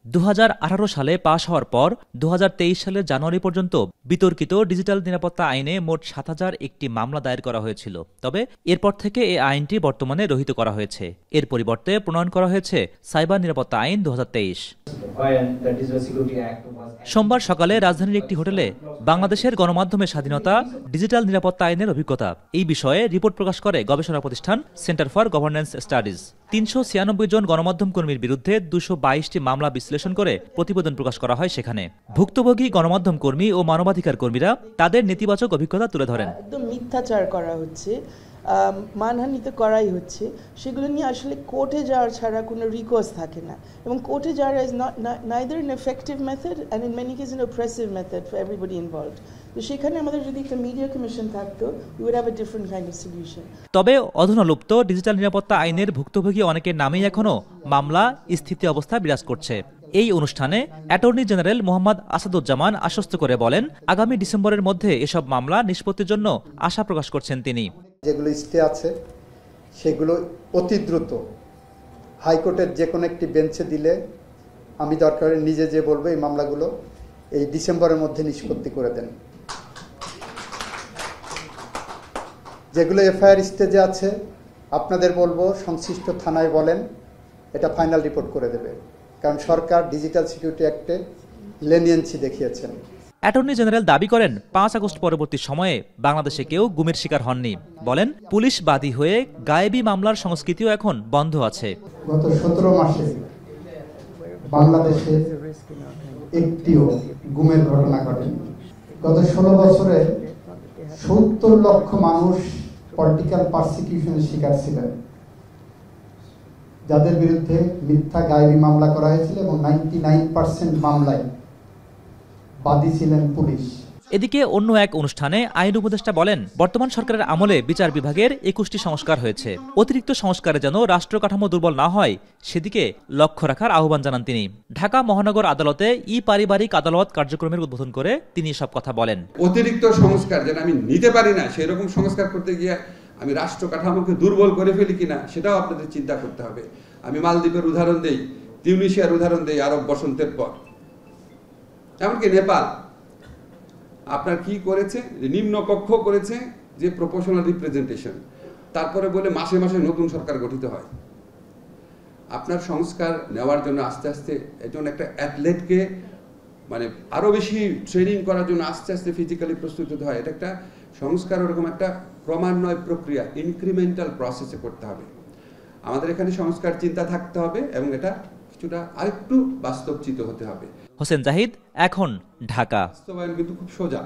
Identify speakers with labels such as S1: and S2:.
S1: 2018 সালে পাশ হওয়ার পর 2023 সালের জানুয়ারি পর্যন্ত বিতর্কিত ডিজিটাল নিরাপত্তা আইনে মোট 7,001টি মামলা দায়ের করা হয়েছিল। তবে এরপর থেকে এই আইনটি বর্তমানে রহিত করা হয়েছে। এর পরিবর্তে প্রণয়ন করা হয়েছে সাইবার নিরাপত্তা আইন 2023। সোমবার সকালে রাজধানীর একটি হোটেলে বাংলাদেশের গণমাধ্যমের স্বাধীনতা, ডিজিটাল নিরাপত্তা আইনের অভিজ্ঞতা এই বিষয়ে রিপোর্ট প্রকাশ করে গবেষণা প্রতিষ্ঠান সেন্টার ফর গভর্নেন্স স্টাডিজ। 396 জন গণমাধ্যম কর্মীর বিরুদ্ধে 222টি মামলা বিশ্লেষণ করে প্রতিবেদন প্রকাশ করা হয়। সেখানে ভুক্তভোগী গণমাধ্যম কর্মী ও মানবাধিকার কর্মীরা তাদের নেতিবাচক অভিজ্ঞতা তুলে ধরেন।
S2: একদম মিথ্যাচার করা হচ্ছে, মানহানিতে করাই হচ্ছে, সেগুলো নিয়ে আসলে কোর্টে যাওয়ার ছাড়া কোনো রিকোর্স থাকে না, এবং কোর্টে যাওয়া is neither an effective method and in many cases an oppressive method for everybody involved. তো সেখানে আমাদের যদি একটা মিডিয়া কমিশন থাকতো, we would have a different kind of solution.
S1: তবে অধুনালুপ্ত ডিজিটাল নিরাপত্তা আইনের ভুক্তভোগী অনেকের নামেই এখনও মামলা স্থিতি অবস্থা বিরাজ করছে। এই অনুষ্ঠানে অ্যাটর্নি জেনারেল মোহাম্মদ আসাদুজ্জামান আশ্বস্ত করে বলেন, আগামী ডিসেম্বরের মধ্যে এসব মামলা নিষ্পত্তির জন্য আশা প্রকাশ করছেন তিনি।
S3: যেগুলো স্টে আছে সেগুলো অতি দ্রুত হাইকোর্টের যে কোনো একটি বেঞ্চে দিলে আমি দরকার নিজে যে বলবো এই মামলাগুলো এই ডিসেম্বরের মধ্যে নিষ্পত্তি করে দেন। যেগুলো এফআইআর স্টেজে আছে আপনাদের বলবো সংশ্লিষ্ট থানায় বলেন, এটা ফাইনাল রিপোর্ট করে দেবে, কারণ সরকার ডিজিটাল সিকিউরিটি অ্যাক্টে লেনিয়েন্সি দেখিয়েছেন।
S1: অ্যাটর্নি জেনারেল দাবি করেন 5 আগস্ট পরবর্তী সময়ে বাংলাদেশে কেউ গুমের শিকার হননি। বলেন, পুলিশ বাদী হয়ে গায়েবী মামলার সংস্কৃতিও এখন বন্ধ আছে।
S3: গত 17 মাসে বাংলাদেশে একটিও গুমের ঘটনা ঘটেনি। গত 16 বছরে 70 লক্ষ মানুষ পলিটিক্যাল পারসিকিউশনের শিকার ছিলেন, যাদের বিরুদ্ধে মিথ্যা গায়েবী মামলা করা হয়েছিল, এবং 99% মামলায় বাদী ছিলেন পুলিশ।
S1: এদিকে অন্য এক অনুষ্ঠানে আইন উপদেষ্টা বলেন, বর্তমান সরকারের আমলে বিচার বিভাগের 21টি সংস্কার হয়েছে। অতিরিক্ত সংস্কারে যেন রাষ্ট্র কাঠামো দুর্বল না হয় সেদিকে লক্ষ্য রাখার আহ্বান জানান তিনি। ঢাকা মহানগর আদালতে পারিবারিক আদালত কার্যক্রমের উদ্বোধন করে তিনি সব কথা বলেন।
S4: অতিরিক্ত সংস্কার যেন আমি নিতে পারি না, সেই রকম সংস্কার করতে গিয়ে আমি রাষ্ট্র কাঠামোকে দুর্বল করে ফেলি কিনা সেটাও আপনাদের চিন্তা করতে হবে। আমি মালদ্বীপের উদাহরণ দেই, তিউনিসিয়ার উদাহরণ দেই, আরব বসন্তের পর, এমনকি নেপাল আপনার কি করেছে, যে নিম্নকক্ষ করেছে যে প্রপোর্শনাল রিপ্রেজেন্টেশন, তারপরে বলে মাসে মাসে নতুন সরকার গঠিত হয়। আপনার সংস্কার নেওয়ার জন্য আস্তে আস্তে একজন একটা অ্যাথলেটকে মানে আরো বেশি ট্রেনিং করার জন্য আস্তে আস্তে ফিজিক্যালি প্রস্তুত হতে হয়। এটা একটা সংস্কার ওরকম একটা ক্রমান্বয় প্রক্রিয়া, ইনক্রিমেন্টাল প্রসেসে করতে হবে। আমাদের এখানে সংস্কার চিন্তা থাকতে হবে এবং এটা কিছুটা আরেকটু বাস্তবচিত হতে হবে।
S1: হোসেন জাহিদ, এখন, ঢাকা।
S4: বাস্তবায়ন কিন্তু খুব সোজা।